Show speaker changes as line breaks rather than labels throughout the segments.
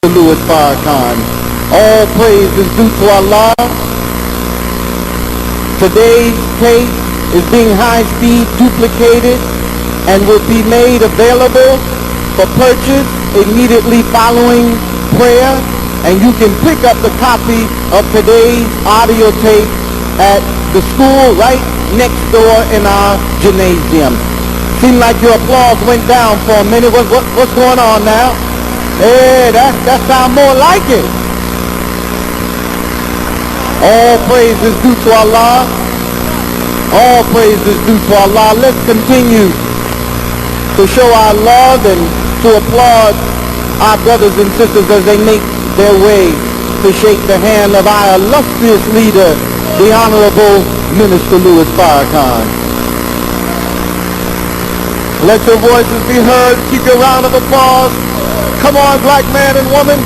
MIN.FARRAKHAN. All praise is due to Allah. Today's tape is being high-speed duplicated and will be made available for purchase immediately following prayer, and you can pick up the copy of today's audio tape at the school right next door in our gymnasium. Seemed like your applause went down for a minute. What's going on now? Hey, that sounds more like it. All praise is due to Allah. All praise is due to Allah. Let's continue to show our love and to applaud our brothers and sisters as they make their way to shake the hand of our illustrious leader, the Honorable Minister MIN.FARRAKHAN. Let your voices be heard. Keep your round of applause. Come on, black man and woman.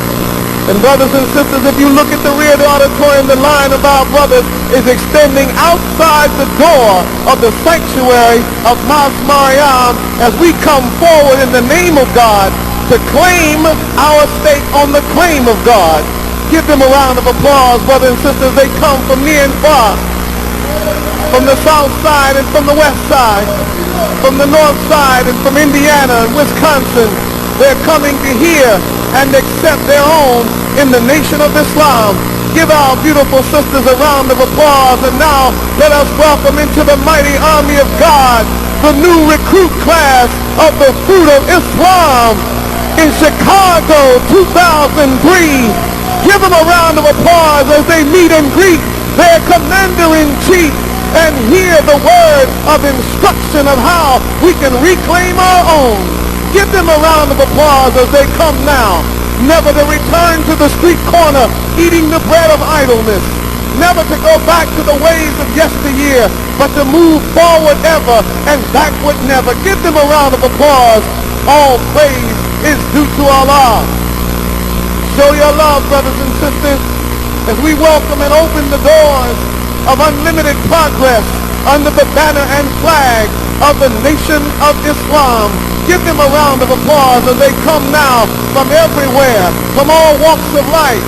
And brothers and sisters, if you look at the rear of the auditorium, the line of our brothers is extending outside the door of the sanctuary of MIN.FARRAKHAN as we come forward in the name of God to claim our stake on the claim of God. Give them a round of applause, brothers and sisters. They come from near and far, from the south side and from the west side, from the north side and from Indiana and Wisconsin. They're coming to hear and accept their own in the nation of Islam. Give our beautiful sisters a round of applause. And now let us welcome into the mighty army of God the new recruit class of the Fruit of Islam in Chicago 2003. Give them a round of applause as they meet and greet their commander-in-chief and hear the word of instruction of how we can reclaim our own. Give them a round of applause as they come now, never to return to the street corner eating the bread of idleness, never to go back to the ways of yesteryear, but to move forward ever and backward never. Give them a round of applause. All praise is due to Allah. Show your love, brothers and sisters, as we welcome and open the doors of unlimited progress under the banner and flag of the nation of Islam. Give them a round of applause as they come now from everywhere, from all walks of life,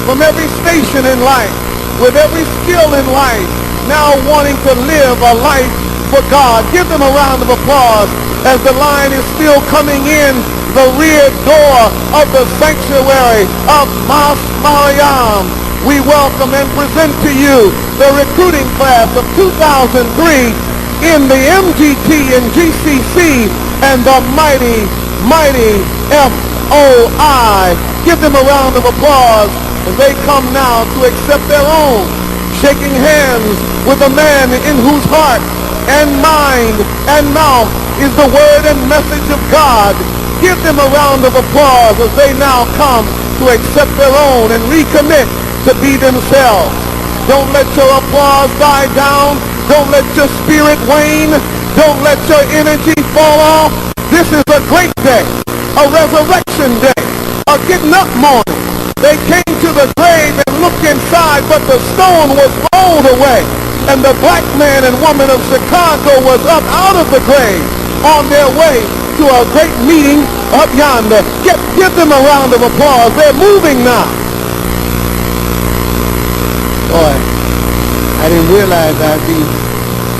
from every station in life, with every skill in life, now wanting to live a life for God. Give them a round of applause as the line is still coming in the rear door of the sanctuary of MIN.FARRAKHAN. We welcome and present to you the recruiting class of 2003 in the MGT and GCC and the mighty FOI. Give them a round of applause as they come now to accept their own, shaking hands with a man in whose heart and mind and mouth is the word and message of God. Give them a round of applause as they now come to accept their own and recommit to be themselves. Don't let your applause die down. Don't let your spirit wane. Don't let your energy fall off. This is a great day, a resurrection day, a getting up morning. They came to the grave and looked inside, but the stone was rolled away. And the black man and woman of Chicago was up out of the grave on their way to a great meeting up yonder. Give them a round of applause. They're moving now. Boy, I didn't realize I'd be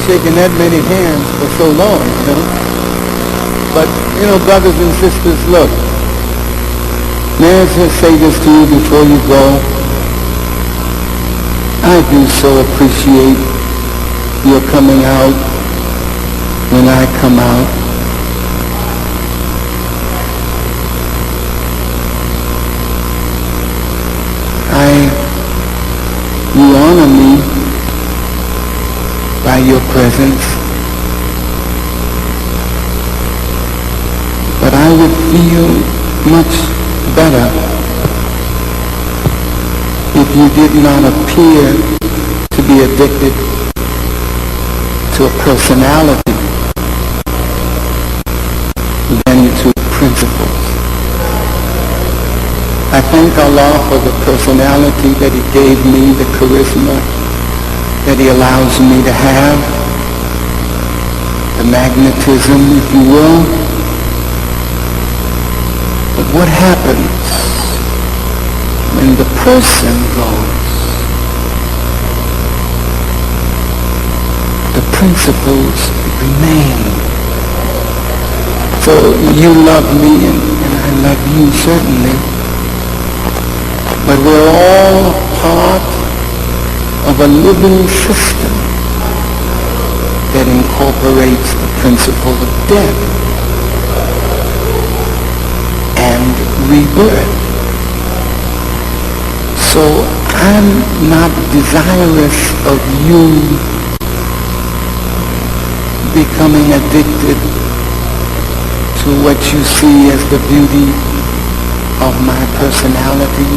shaking that many hands for so long, you know. But, you know, brothers and sisters, look, may I just say this to you before you go? I do so appreciate your coming out when I come out. You honor me by your presence, but I would feel much better if you did not appear to be addicted to a personality than to principles. I thank Allah for the personality that He gave me, the charisma that He allows me to have, the magnetism, if you will. But what happens
when the person goes, the principles remain. So you love me and I love you certainly, but we're all part of a living system that incorporates the principle of death and rebirth. So I'm not desirous of you becoming addicted to what you see as the beauty of my personality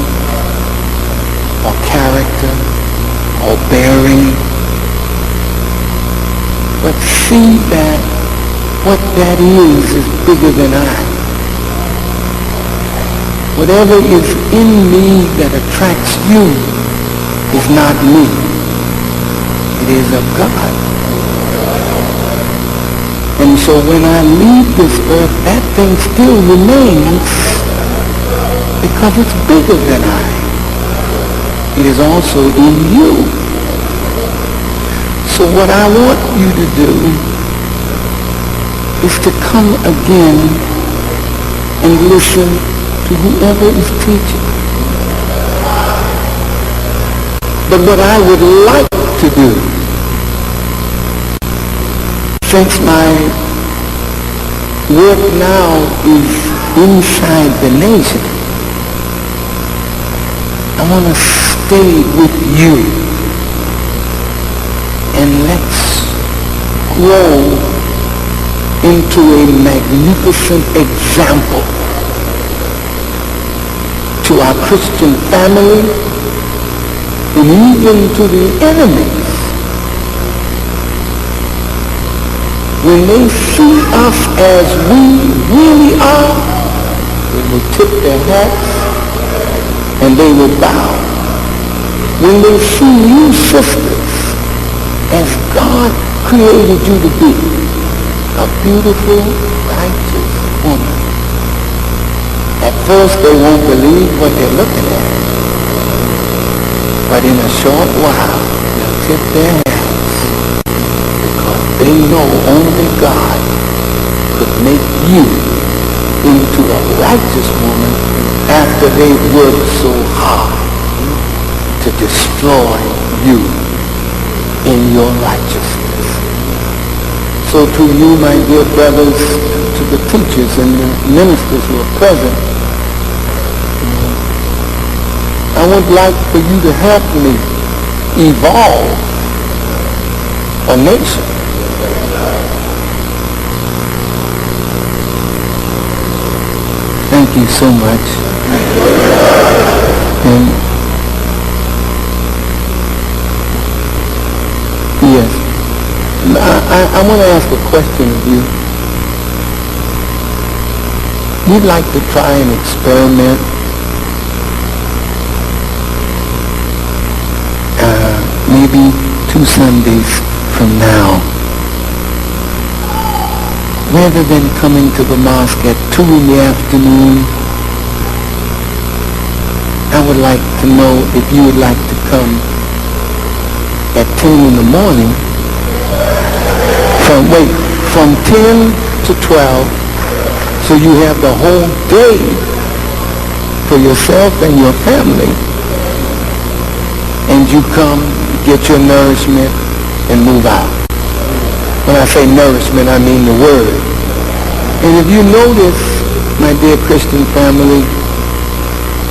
or character or bearing. But see that what that is bigger than I. Whatever is in me that attracts you is not me. It is of God. And so when I leave this earth, that thing still remains because it's bigger than I. It is also in you. So what I want you to do is to come again and listen to whoever is teaching. But what I would like to do, since my work now is inside the nation, I want to stay with you and let's grow into a magnificent example to our Christian family and even to the enemies. When they see us as we really are, they will tip their hats and they will bow. When they see you, sisters, as God created you to be, a beautiful, righteous woman, at first they won't believe what they're looking at, but in a short while they'll tip their hats because they know only God could make you into a righteous woman after they worked so hard to destroy you in your righteousness. So to you, my dear brothers, to the teachers and the ministers who are present, I would like for you to help me evolve a nation. Thank you so much. And yes, I want to ask a question of you. We'd like to try an experiment. Maybe 2 Sundays from now. Rather than coming to the mosque at 2 in the afternoon, I would like to know if you would like to come at 10 in the morning, from 10 to 12, so you have the whole day for yourself and your family, and you come, get your nourishment, and move out. When I say nourishment, I mean the word. And if you notice, my dear Christian family,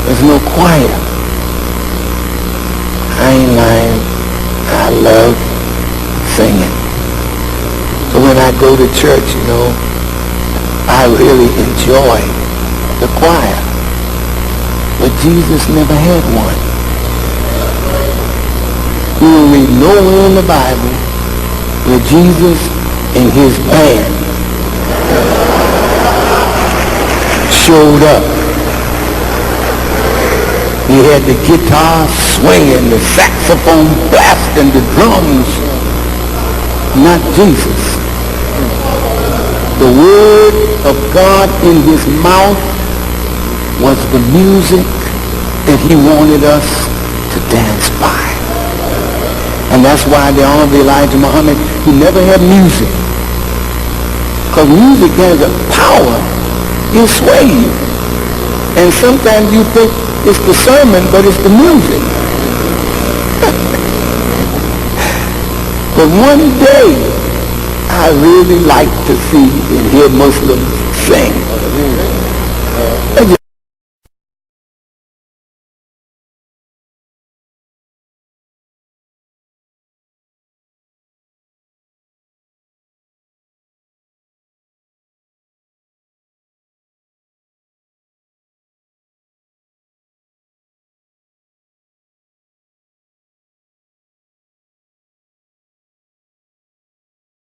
there's no choir. I ain't lying. I love singing. So when I go to church, I really enjoy the choir. But Jesus never had one. You will read nowhere in the Bible where Jesus and his band showed up. He had the guitar swinging, the saxophone blasting, the drums. Not Jesus. The word of God in his mouth was the music that he wanted us to dance by. And that's why the Honorable Elijah Muhammad, he never had music. Because music has a power. It'll sway you. And sometimes you think it's the sermon, but it's the music. But one day, I really like to see and hear Muslims sing.